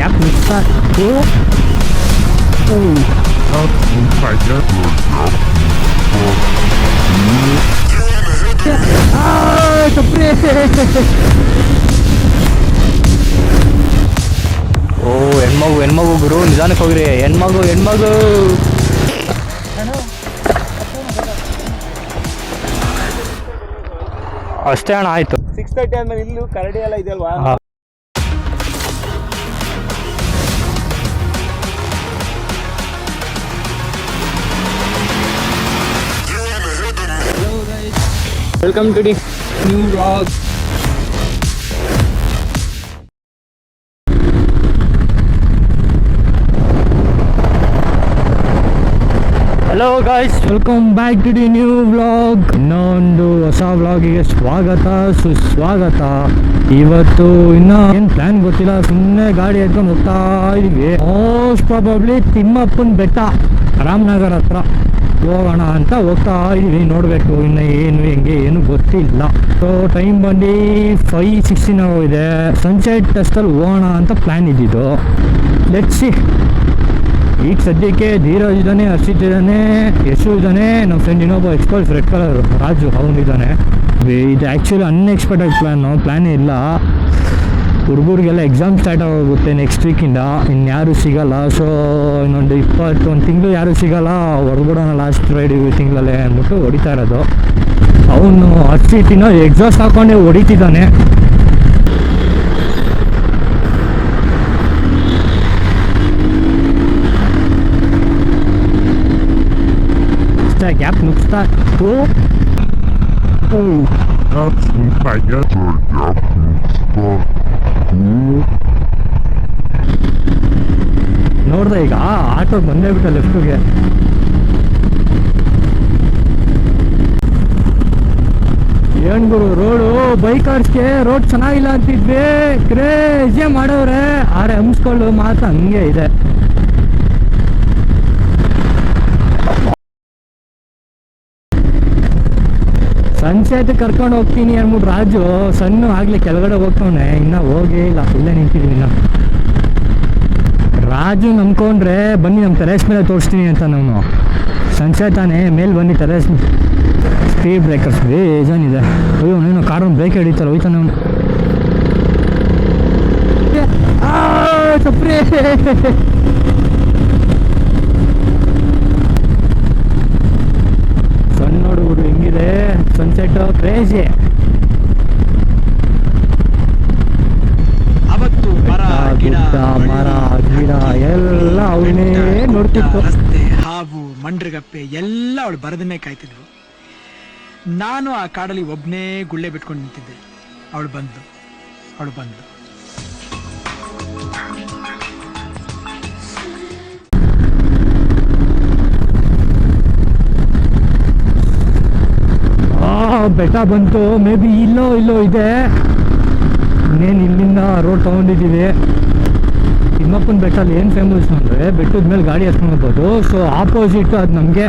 Gap ಮಿಕ್ತಾ ಓ ಹೆಣ್ಮಗು ಗುರು ನಿಧಾನಕ್ಕೆ ಹೋಗ್ರಿ. ಹೆಣ್ಮಗು ಅಷ್ಟೇ ಅಣ್ಣ, ಆಯ್ತು. 6:30 ಆದ್ಮೇಲೆ ಇಲ್ಲೂ ಕರಡಿ ಎಲ್ಲ ಇದೆಯಲ್ವಾ? Welcome to the new vlog. Hello guys, welcome back to the new vlog. ಇನ್ನೊಂದು ಹೊಸ ವ್ಲಾಗಿಗೆ ಸುಸ್ವಾಗತ. ಇವತ್ತು ಇನ್ನ ಏನ್ ಪ್ಲಾನ್ ಗೊತ್ತಿಲ್ಲ, ಸುಮ್ಮನೆ ಗಾಡಿ ಎತ್ಕೊಂಡು ಹೋಗ್ತಾ ಇದೀವಿ. ಮೋಸ್ಟ್ ಪ್ರಾಬಬ್ಲಿ ತಿಮ್ಮಪ್ಪನ ಬೆಟ್ಟ ರಾಮನಗರ ಹತ್ರ ಹೋಗೋಣ ಅಂತ ಹೋಗ್ತಾ ಇದೀವಿ. ನೋಡ್ಬೇಕು ಇನ್ನು ಹೆಂಗೆ ಏನು ಗೊತ್ತಿಲ್ಲ. ಸೊ ಟೈಮ್ ಬಂದು 5:16 ಆಗೋಗಿದೆ. ಸನ್ಸೆಟ್ ಟೆಸ್ಟಲ್ಲಿ ಹೋಗೋಣ ಅಂತ ಪ್ಲಾನ್ ಇದ್ದಿದ್ದು. Let's see. ಈಗ ಸದ್ಯಕ್ಕೆ ಧೀರಜ್ ಇದ್ದಾನೆ, ಹರ್ಷಿತ್ ಇದ್ದಾನೆ, ಯಶು ಇದ್ದಾನೆ, ನಮ್ಮ ಫ್ರೆಂಡ್ ಇನ್ನೊಬ್ಬ ಎಕ್ಸ್ಪಲ್ಸ್ ರೆಡ್ ಕಲರ್ ರಾಜು ಅವನಿದ್ದಾನೆ. ಇದು ಆ್ಯಕ್ಚುಲಿ ಅನ್ಎಕ್ಸ್ಪೆಕ್ಟೆಡ್ ಪ್ಲ್ಯಾನೇ ಇಲ್ಲ. ಹುಡುಗರಿಗೆಲ್ಲ ಎಕ್ಸಾಮ್ ಸ್ಟಾರ್ಟ್ ಆಗೋಗುತ್ತೆ ನೆಕ್ಸ್ಟ್ ವೀಕಿಂದ. ಇನ್ಯಾರೂ ಸಿಗೋಲ್ಲ. ಸೊ ಇನ್ನೊಂದು 21 ತಿಂಗಳು ಯಾರೂ ಸಿಗೋಲ್ಲ. ಹೊರಗಡೆ ಲಾಸ್ಟ್ ಫ್ರೈಡೆ ಈ ತಿಂಗಳಲ್ಲೇ ಅಂದ್ಬಿಟ್ಟು ಹೊಡಿತಾ ಇರೋದು. ಅವನು ಹರ್ಷಿತಿನ ಎಕ್ಸಾಸ್ಟ್ ಹಾಕೊಂಡೆ ಹೊಡಿತಿದ್ದಾನೆ. ಗ್ಯಾಪ್ ನುಗ್ಸ್ತಾ ನೋಡ್ದೆ ಈಗ ಆಟೋ ಬಂದೇ ಬಿಟ್ಟ ಲೆಫ್ಟ್ಗೆ. ಏನ್ ಗುರು ರೋಡು, ಬೈಕರ್ಸ್ಗೆ ರೋಡ್ ಚೆನ್ನಾಗಿಲ್ಲ ಅಂತಿದ್ವಿ, ಕ್ರೇಜೇ ಮಾಡವ್ರೆ. ಆರೆ ಹಂಸ್ಕೊಳ್ಳು ಮಾತ್ರ ಹಂಗೆ ಇದೆ. ಸನ್ಸೆಟ್ ಕರ್ಕೊಂಡು ಹೋಗ್ತೀನಿ ಅಂದ್ಬಿಟ್ಟು ರಾಜು ಸಣ್ಣ ಆಗ್ಲಿ ಕೆಳಗಡೆ ಹೋಗ್ತಾನೆ. ಇನ್ನ ಹೋಗೇ ಇಲ್ಲ, ಇಲ್ಲೇ ನಿಂತಿದ್ದೀನಿ. ಇನ್ನ ರಾಜು ನಂಬ್ಕೊಂಡ್ರೆ ಬನ್ನಿ ನಮ್ಮ ಟೆರೇಸ್ ಮೇಲೆ ತೋರಿಸ್ತೀನಿ ಅಂತ. ನಾವು ಸನ್ಸೆಟ್ ತಾನೇ ಮೇಲೆ ಬನ್ನಿ ಟೆರೇಸ್. Speed breakers ಬೇಜಾನಿದೆ. ಅಯ್ಯೋ ನೀನು ಕಾರನ್ನು ಬ್ರೇಕ್ ಹಿಡಿತಾರೆ ಹೋಯ್ತಾನೆ ಅವನು. ಸಪ್ರೇ ನೋಡು ಹೆಂಗಿದೆ ಸನ್ಸೆಟ್, ಕ್ರೇಜಿ. ಅವತ್ತು ಮರ ಗಿಡ ಎಲ್ಲ ಅವನೇ ನೋಡ್ತಿತ್ತು. ರಸ್ತೆ, ಹಾವು, ಮಂಡ್ರಗಪ್ಪೆ ಎಲ್ಲ ಅವಳು ಬರದನ್ನೇ ಕಾಯ್ತಿದ್ವು. ನಾನು ಆ ಕಾಡಲ್ಲಿ ಒಬ್ನೇ ಗುಳ್ಳೆ ಬಿಟ್ಕೊಂಡು ನಿಂತಿದ್ದೆ. ಅವಳು ಬಂದು ಬೆಟ್ಟ ಬಂತು. ಮೇ ಬಿ ಇಲ್ಲೋ ಇದೆ. ಇನ್ನೇನು ಇಲ್ಲಿಂದ ರೋಡ್ ತೊಗೊಂಡಿದ್ದೀವಿ. ತಿಮ್ಮಪ್ಪನ ಬೆಟ್ಟಲ್ಲಿ ಏನು ಫೇಮಸ್ ಅಂದರೆ ಬೆಟ್ಟದ ಮೇಲೆ ಗಾಡಿ ಹತ್ಕೊಂಡು ಹೋಗ್ಬೋದು. ಸೊ ಆಪೋಸಿಟ್ಟು ಅದು ನಮಗೆ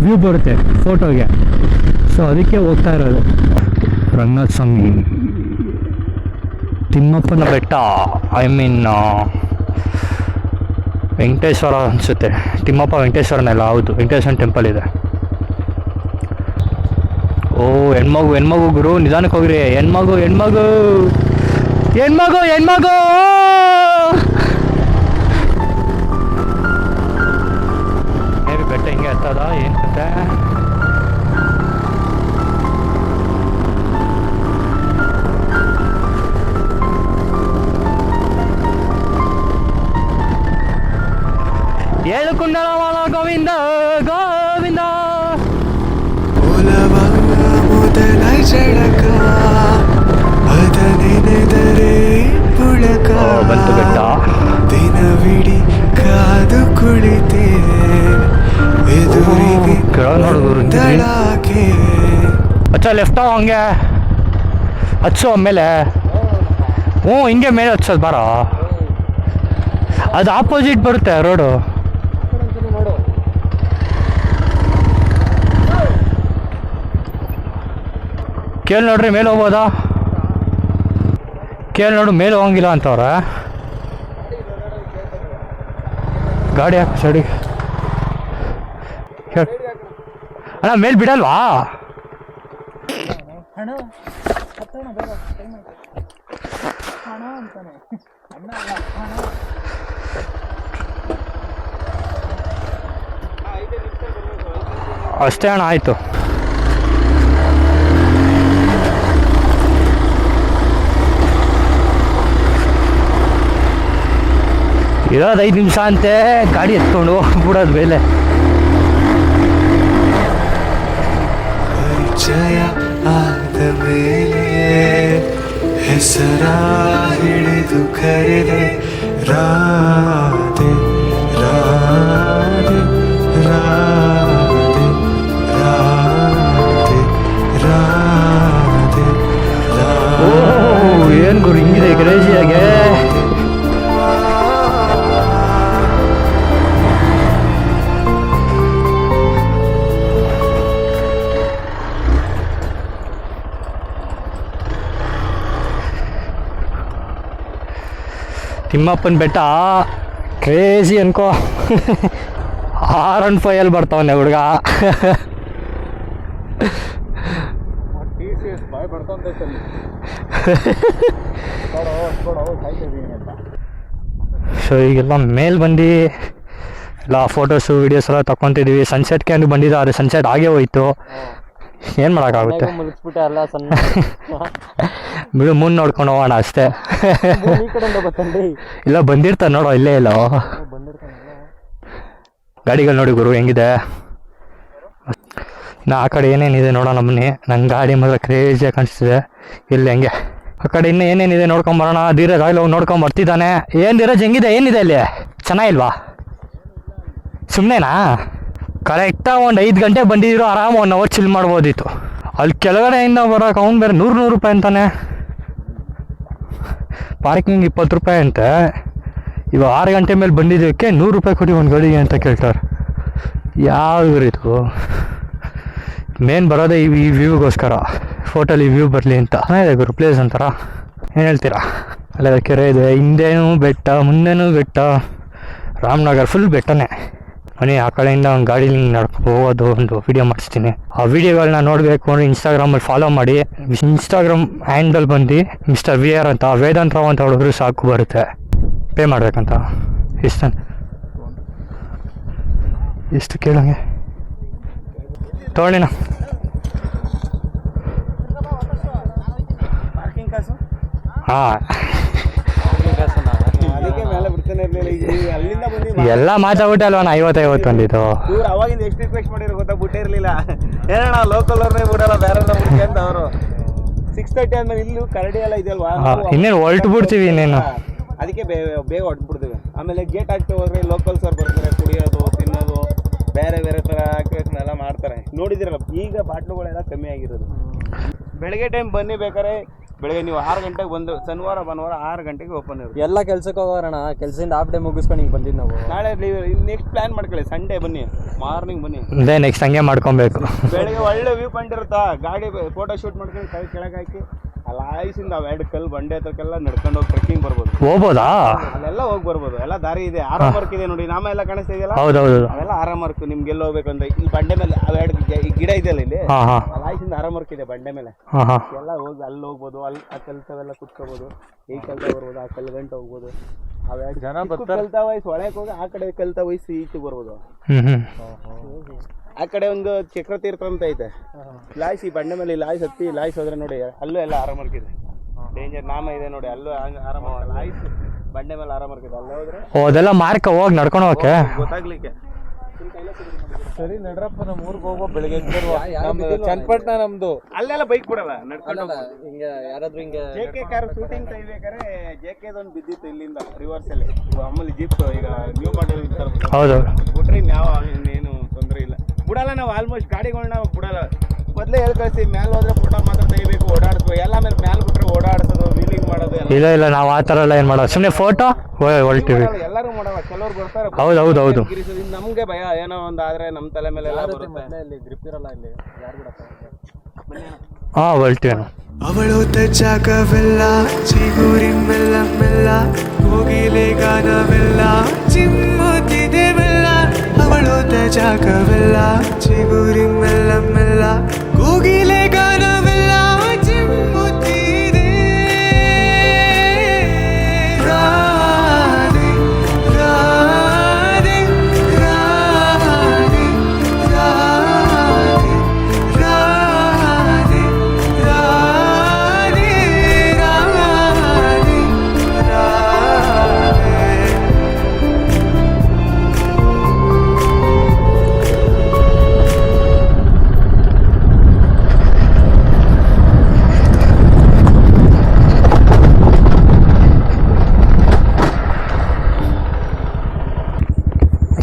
ವ್ಯೂ ಬರುತ್ತೆ ಫೋಟೋಗೆ. ಸೊ ಅದಕ್ಕೆ ಹೋಗ್ತಾ ಇರೋದು. ರಂಗನಾಥ ಸ್ವಾಮಿ ತಿಮ್ಮಪ್ಪನ ಬೆಟ್ಟ, ಐ ಮೀನ್ ವೆಂಕಟೇಶ್ವರ ಅನಿಸುತ್ತೆ. ತಿಮ್ಮಪ್ಪ ವೆಂಕಟೇಶ್ವರನೆಲ್ಲ, ಹೌದು, ವೆಂಕಟೇಶ್ವರನ ಟೆಂಪಲ್ ಇದೆ. ಓ ಹೆಣ್ಮಗು ಗುರು ನಿಧಾನಕ್ಕೆ ಹೋಗ್ರಿ. ಹೆಣ್ಮಗು ಹೇಳಿ ಬೆಟ್ಟ ಹಿಂಗೆ ಹತ್ತದ ಏನು ಕತೆ. ಏಳು ಕುಂಡಲವಾಲ ಗೋವಿಂದ ಮೊದಲ ಜಳಕ ಅದ ನೆನೆದರೆ ಪುಳಕ. ಬಂತು ಬೆಟ್ಟ. ದಿನವಿಡೀ ಕಾದು ಕುಳಿತೆ ಎದುರಿಗೆ ದಳಾಕೆ. ಅಚ್ಚ ಲೆಫ್ಟ್ ಹಂಗೆ ಹಚ್ಚು ಆಮೇಲೆ. ಹಿಂಗೆ ಮೇಲೆ ಹಚ್ಚೋದು ಬಾರ. ಅದು ಆಪೋಸಿಟ್ ಬರುತ್ತೆ ರೋಡು. ಕೇಳಿ ನೋಡ್ರಿ ಮೇಲೆ ಹೋಗ್ಬೋದಾ? ಕೇಳಿ ನೋಡು ಮೇಲೆ ಹೋಗಂಗಿಲ್ಲ ಅಂತವ್ರೆ. ಗಾಡಿ ಹಾಕಿ ಸೈಡಿಗೆ ಹೇಳಿ ಅಣ್ಣ ಮೇಲೆ ಬಿಡಲ್ವಾ ಅಷ್ಟೇ ಅಣ್ಣ ಆಯಿತು. ಇರೋದು 5 ನಿಮಿಷ ಅಂತೆ, ಗಾಡಿ ಎತ್ಕೊಂಡು ಹೋಗ್ಬಿಡೋದು ಮೇಲೆ. ಪರಿಚಯ ಆದ ಮೇಲೆ ಹೆಸರ ಹಿಡಿದು ಕರೆದೆ ರಾಧೆ ರಾಧೆ ರಾಧೆ ರಾಧೆ ರಾಧೆ ಓ ಏನು ಗುರು ಹಿಂಗಿದೆ ಕ್ರೇಜಿಯಾಗೆ. ತಿಮ್ಮಪ್ಪನ ಬೆಟ್ಟ ಕ್ರೇಜಿ ಅನ್ಕೋ. R15 ಬರ್ತಾವನೆ ಹುಡುಗ. ಸೊ ಈಗೆಲ್ಲ ಮೇಲೆ ಬಂದು ಎಲ್ಲ ಫೋಟೋಸು ವೀಡಿಯೋಸ್ ಎಲ್ಲ ತಗೊತಿದ್ದೀವಿ. ಸನ್ಸೆಟ್ ಕ್ಯಾಂಡು ಬಂದಿದ್ದು, ಆದರೆ ಸನ್ಸೆಟ್ ಆಗೇ ಹೋಯ್ತು, ಏನು ಮಾಡೋಕ್ಕಾಗುತ್ತೆ. ಬಿಡು ಮುಂದೆ ನೋಡ್ಕೊಂಡು ಹೋಗೋಣ ಅಷ್ಟೇ. ಇಲ್ಲ ಬಂದಿರ್ತಾರೆ ನೋಡೋ, ಇಲ್ಲೇ ಇಲ್ಲ ಗಾಡಿಗಳು ನೋಡಿ ಗುರು ಹೆಂಗಿದೆ. ಇನ್ನು ಆ ಕಡೆ ಏನೇನಿದೆ ನೋಡೋಣ ಬನ್ನಿ. ನನ್ನ ಗಾಡಿ ಮಾತ್ರ ಕ್ರೇಜಿಯಾಗಿ ಕಾಣಿಸ್ತಿದೆ. ಇಲ್ಲಿ ಹೆಂಗೆ ಆ ಕಡೆ ಇನ್ನೂ ಏನೇನಿದೆ ನೋಡ್ಕೊಂಬರೋಣ. ಧೀರಜ್ ಆಗಲಿ ಹೋಗಿ ನೋಡ್ಕೊಂಡು ಬರ್ತಿದ್ದಾನೆ. ಏನು ಧೀರಜ್ ಹೆಂಗಿದೆ, ಏನಿದೆ ಅಲ್ಲಿ ಚೆನ್ನಾಗಿಲ್ವಾ? ಸುಮ್ಮನೆನಾ? ಕರೆಕ್ಟಾಗಿ ಒಂದು 5 ಗಂಟೆಗೆ ಬಂದಿದ್ರು, ಆರಾಮ 1 ಅವರ್ ಚಿಲ್ ಮಾಡ್ಬೋದಿತ್ತು. ಅಲ್ಲಿ ಕೆಳಗಡೆಯಿಂದ ಬರೋಕೆ ಅವ್ನು ಬೇರೆ 100 ರೂಪಾಯಿ ಅಂತಾನೆ. ಪಾರ್ಕಿಂಗ್ 20 ರೂಪಾಯಿ ಅಂತೆ. ಇವಾಗ 6 ಗಂಟೆ ಮೇಲೆ ಬಂದಿದ್ದಕ್ಕೆ 100 ರೂಪಾಯಿ ಕೊಡಿ ಒಂದು ಗಾಡಿಗೆ ಅಂತ ಕೇಳ್ತಾರೆ. ಯಾವ ಇದು ಮೇನ್ ಬರೋದೇ ಈ ವ್ಯೂಗೋಸ್ಕರ, ಫೋಟೋಲಿ ವ್ಯೂ ಬರಲಿ ಅಂತ. ಚೆನ್ನಾಗಿದೆ ಗುರು ಪ್ಲೇಸ್ ಅಂತಾರ, ಏನು ಹೇಳ್ತೀರಾ? ಅಲ್ಲೇ ಕೆರೆ ಇದೆ, ಹಿಂದೆನೂ ಬೆಟ್ಟ ಮುಂದೆನೂ ಬೆಟ್ಟ, ರಾಮನಗರ ಫುಲ್ ಬೆಟ್ಟನೇ. ಮನೆ ಆ ಕಡೆಯಿಂದ ಒಂದು ಗಾಡೀಲಿ ನಡ್ಕೊಂಡು ಹೋಗೋದು ಒಂದು ವೀಡಿಯೋ ಮಾಡಿಸ್ತೀನಿ. ಆ ವೀಡಿಯೋಗಳನ್ನ ನೋಡಬೇಕು ಅಂದರೆ ಇನ್ಸ್ಟಾಗ್ರಾಮಲ್ಲಿ ಫಾಲೋ ಮಾಡಿ. ಇನ್ಸ್ಟಾಗ್ರಾಮ್ ಹ್ಯಾಂಡಲ್ ಬಂದು ಮಿಸ್ಟರ್ VR ಅಂತ, ವೇದಾಂತ್ ರಾವ್ ಅಂತ ಹೊಡೆದ್ರು ಸಾಕು ಬರುತ್ತೆ. ಪೇ ಮಾಡಬೇಕಂತ ಎಷ್ಟು ಕೇಳಂಗೆ ತೊಗೊಳ್ಳಿನ. ಹಾಂ ಎಲ್ಲ ಮಾತಾಡ್ಬಿಟ್ಟೆ ಅಲ್ವಾ ನಾ 50 ಬಂದಿದ್ದು. ಅವಾಗಿಂದ ಎಷ್ಟು ರಿಕ್ವೆಸ್ಟ್ ಮಾಡಿರೋ ಗೊತ್ತಾ, ಬಿಟ್ಟೇ ಇರಲಿಲ್ಲ. ಏನಣ್ಣ ಲೋಕಲ್ ಅವ್ರನ್ನೇ ಬಿಡಲ್ಲ, ಬೇರೆ ಬಿಡ್ತೀವಿ ಅಂತ ಅವರು. 6:30 ಆದ್ಮೇಲೆ ಇಲ್ಲೂ ಕರಡಿ ಎಲ್ಲ ಇದೆಯಲ್ವಾ, ಇನ್ನೇನು ಹೊಲ್ಟು ಬಿಡ್ತೀವಿ ಇನ್ನೇನು. ಅದಕ್ಕೆ ಬೇಗ ಹೊಡ್ಬಿಡ್ತೀವಿ. ಆಮೇಲೆ ಗೇಟ್ ಹಾಕ್ತಾ ಹೋದ್ರೆ ಲೋಕಲ್ಸ್ ಅವ್ರು ಬರ್ತಾರೆ, ಕುಡಿಯೋದು ತಿನ್ನೋದು ಬೇರೆ ಬೇರೆ ಥರ ಎಲ್ಲ ಮಾಡ್ತಾರೆ. ನೋಡಿದಿರಲ್ಲ ಈಗ ಬಾಟ್ಲುಗಳೆಲ್ಲ ಕಮ್ಮಿ ಆಗಿರೋದು. ಬೆಳಗ್ಗೆ ಟೈಮ್ ಬನ್ನಿ ಬೇಕಾರೆ, ಬೆಳಗ್ಗೆ ನೀವು 6 ಗಂಟೆಗೆ ಬಂದು, ಶನಿವಾರ ಭಾನುವಾರ 6 ಗಂಟೆಗೆ ಓಪನ್ ಇರುತ್ತೆ. ಎಲ್ಲ ಕೆಲ್ಸಕ್ಕೆ ಹೋಗೋಣ, ಕೆಲಸದಿಂದ ಹಾಫ್ ಡೇ ಮುಗಿಸ್ಕೊಂಡು ಹಿಂಗೆ ಬಂದಿದ್ದು ನಾವು. ನಾಳೆ ನೆಕ್ಸ್ಟ್ ಪ್ಲಾನ್ ಮಾಡ್ಕೊಳ್ಳಿ, ಸಂಡೇ ಬನ್ನಿ, ಮಾರ್ನಿಂಗ್ ಬನ್ನಿ. ಅದೇ ನೆಕ್ಸ್ಟ್ ಹಂಗೆ ಮಾಡ್ಕೊಬೇಕು. ಬೆಳಗ್ಗೆ ಒಳ್ಳೆ ವ್ಯೂ ಪಾಯಿಂಟ್ ಇರುತ್ತಾ, ಗಾಡಿ ಫೋಟೋ ಶೂಟ್ ಮಾಡ್ಕೊಂಡು ಕೈ ಕೆಳಗೆ ಹಾಕಿ ಅಲ್ಲಿ ಆಯ್ಸಿಂದ ಅವು 2 ಕಲ್ಲು ಬಂಡೆ ಹತ್ರಕ್ಕೆಲ್ಲ ನಡ್ಕೊಂಡು ಹೋಗಿ ಟ್ರೆಕ್ಕಿಂಗ್ ಬರ್ಬೋದು. ಹೋಗ್ಬೋದಾ? ಅಲ್ಲೆಲ್ಲ ಹೋಗಿ ಬರ್ಬೋದು, ಎಲ್ಲ ದಾರಿ ಇದೆ. ಆರಾಮ್ ವರ್ಕ್ ಇದೆ ನೋಡಿ, ನಾಮ ಎಲ್ಲ ಕಾಣಿಸ್ತಾ ಇದೆಯಲ್ಲ, ಹೌದೌದು, ಅವೆಲ್ಲ ಆರಾಮ್ ವರ್ಕ್. ನಿಮ್ಗೆ ಎಲ್ಲ ಹೋಗ್ಬೇಕಂದ್ರೆ ಇಲ್ಲಿ ಬಂಡೆ ಮೇಲೆ ಅವು 2 ಗಿಡ ಇದೆಯಲ್ಲ ಇಲ್ಲಿ, ಅಲ್ಲಿ ಆಯ್ಸಿಂದ ಆರಾಮ್ ವರ್ಕ್ ಇದೆ ಬಂಡೆ ಮೇಲೆ. ಎಲ್ಲ ಹೋಗಿ ಅಲ್ಲಿ ಹೋಗ್ಬೋದು, ಅಲ್ಲಿ ಆ ಕಲ್ತವೆಲ್ಲ ಕುತ್ಕೋಬೋದು, ಈ ಕಲ್ತ ಬರ್ಬೋದು, ಆ ಕಲ್ಲು ಗಂಟೆ ಹೋಗ್ಬೋದು. ಅವು 2 ಜನ ಕಲ್ತ ವಯಸ್ಸು ಒಳಗೆ ಹೋಗಿ ಆ ಕಡೆ ಕಲ್ತ ವಯಸ್ಸು ಈಚೆಗೆ ಬರ್ಬೋದು. ಆ ಕಡೆ ಒಂದು ಚಕ್ರತೀರ್ಥ ಅಂತ ಐತೆ, ಲಾಯ್ಸ್ ಈ ಬಂಡೆ ಮೇಲೆ ಲಾಯ್ಸ್ ಹತ್ತಿ ಲಾಯ್ಸ್ ಹೋದ್ರೆ ನೋಡಿ ಅಲ್ಲೂ ಎಲ್ಲ ಆರಾಮ್ ವರ್ಕ್ ಇದೆ. ಡೇಂಜರ್ ನಾಮ ಇದೆ ನೋಡಿ, ಅಲ್ಲೂ ಆರಾಮ ಲಾಯ್ಸ್ ಬಂಡೆ ಮೇಲೆ ಆರಾಮ್ ವರ್ಕ್ ಇದೆ. ಅಲ್ಲೇ ಹೋದ್ರೆ ಅದೆಲ್ಲ ಮಾರ್ಕ ಹೋಗಿ ನಡ್ಕೊಂಡು ಹೋಗಕ್ಕೆ ಗೊತ್ತಾಗ್ಲಿಕ್ಕೆ. ಸರಿ ನಡ್ರಪ್ಪ, ನಮ್ಮ ಊರಿಗೆ ಹೋಗೋ ಬೆಳಗ್ಗೆ ಚನ್ನಪಟ್ಟಣ ನಮ್ದು. ಅಲ್ಲೆಲ್ಲ ಬೈಕ್ ಬಿಡಲ್ಲ, ನಡ್ಕೊಂಡು ಹಿಂಗೆ ಯಾರಾದ್ರೂ ಹಿಂಗೆ JK ಕಾರ್ ಶೂಟಿಂಗ್ ತೆಗಿಬೇಕಾದ್ರೆ JKದೊಂದು ಬಿದ್ದಿತ್ತು ಇಲ್ಲಿಂದ ರಿವರ್ಸ್ ಅಲ್ಲಿ. ಆಮೇಲೆ ಜೀಪ್ ಈಗ ನ್ಯೂ ಮಾಡೆಲ್ ಹೌದು ಬಿಟ್ರೆ ಯಾವ ಇನ್ನೇನು ತೊಂದರೆ ಇಲ್ಲ. ಬಿಡಲ್ಲ ನಾವು, ಆಲ್ಮೋಸ್ಟ್ ಗಾಡಿಗಳನ್ನ ಬಿಡಲ್ಲ. ಮೊದಲೇ ಹೇಳಿ ಕಳಿಸ್ತೀವಿ, ಮ್ಯಾಲೆ ಹೋದ್ರೆ ಫೋಟೋ ಮಾತ್ರ ತೆಗಿಬೇಕು, ಓಡಾಡಿಸ್ಬೇಕು. ಎಲ್ಲ ಮೇಲೆ ಮ್ಯಾಲೆ ಬಿಟ್ರೆ ಓಡಾಡಿಸೋದು, ವೀಲಿಂಗ್ ಮಾಡೋದು ಇಲ್ಲ ನಾವು ಆ ಥರ ಎಲ್ಲ ಏನು ಮಾಡೋದು, ಸುಮ್ಮನೆ ಫೋಟೋ ಹೊಲ್ತೀವಿ. ಎಲ್ಲರೂ ಮಾಡಲ್ಲ, ಕೆಲವ್ರು ಬರ್ತಾರೆ. ಹೌದು ನಮ್ಗೆ ಭಯ ಏನೋ ಒಂದು ಆದ್ರೆ ನಮ್ಮ ತಲೆ ಮೇಲೆ ಎಲ್ಲ ಬರುತ್ತೆ. ಗ್ರಿಪ್ ಇರಲ್ಲ ಇಲ್ಲಿ, ಯಾರು ಬಿಡಪ್ಪ. ಹೊಲ್ತೀವಿ ನಾವು. ಅವಳೋತ ಜಾಗವೆಲ್ಲ ಚಿಗುರಿ ಮೆಲ್ಲ ಮೆಲ್ಲ ಹೋಗಿಲೆ ಗಾನವೆಲ್ಲ ಚಿಮ್ಮುತ್ತಿದೆ. ಜಾಗವೆಲ್ಲ ಚಿಗುರಿ ಮೆಲ್ಲ ಮೆಲ್ಲ ಕೂಗಿಲೆ ಗಾನವೆಲ್ಲ ಚಿಮ್ಮುತ್ತಿದೆ ರಾಧೆ ರಾಧೆ ರಾಧೆ ರಾಧೆ ರಾಧೆ ರಾಧೆ ರಾಧೆ ರಾಧೆ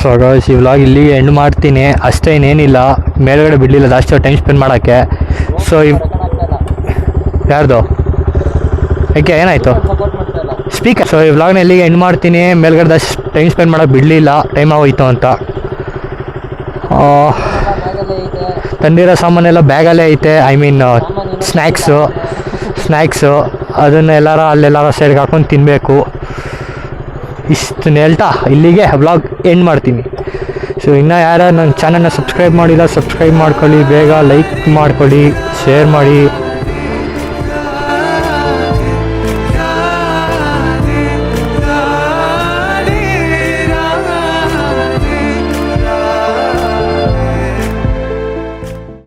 ಸೊ ಗಾಯ್ಸ್ ಈ ವ್ಲಾಗ್ ಇಲ್ಲಿಗೆ ಎಂಡ್ ಮಾಡ್ತೀನಿ ಅಷ್ಟೇ, ಇನ್ನೇನಿಲ್ಲ. ಮೇಲ್ಗಡೆ ಬಿಡಲಿಲ್ಲ ಜಾಸ್ತಿ ಟೈಮ್ ಸ್ಪೆಂಡ್ ಮಾಡೋಕ್ಕೆ. ಸೊ ಯಾರ್ದು ಯಾಕೆ ಏನಾಯಿತು ಸ್ಪೀಕರ್? ಸೊ ಈ ವ್ಲಾಗ್ನ ಇಲ್ಲಿಗೆ ಎಂಡ್ ಮಾಡ್ತೀನಿ. ಮೇಲ್ಗಡೆ ಜಾಸ್ತಿ ಟೈಮ್ ಸ್ಪೆಂಡ್ ಮಾಡೋಕ್ಕೆ ಬಿಡಲಿಲ್ಲ, ಟೈಮ್ ಆಗೋಯ್ತು ಅಂತ. ತಂದಿರೋ ಸಾಮಾನೆಲ್ಲ ಬ್ಯಾಗಲ್ಲೇ ಐತೆ. ಐ ಮೀನ್ ಸ್ನ್ಯಾಕ್ಸು ಅದನ್ನು ಅಲ್ಲೆಲ್ಲಾರ ಸೈಡ್ಗೆ ಹಾಕೊಂಡು ತಿನ್ನಬೇಕು. ಇಷ್ಟನ್ನ ಹೇಳ್ತಾ ಇಲ್ಲಿಗೆ ವ್ಲಾಗ್ ಎಂಡ್ ಮಾಡ್ತೀನಿ. ಸೊ ಇನ್ನೂ ಯಾರು ನನ್ನ ಚಾನಲ್ನ ಸಬ್ಸ್ಕ್ರೈಬ್ ಮಾಡಿಲ್ಲ ಸಬ್ಸ್ಕ್ರೈಬ್ ಮಾಡ್ಕೊಳ್ಳಿ, ಬೇಗ ಲೈಕ್ ಮಾಡ್ಕೊಳ್ಳಿ, ಶೇರ್ ಮಾಡಿ.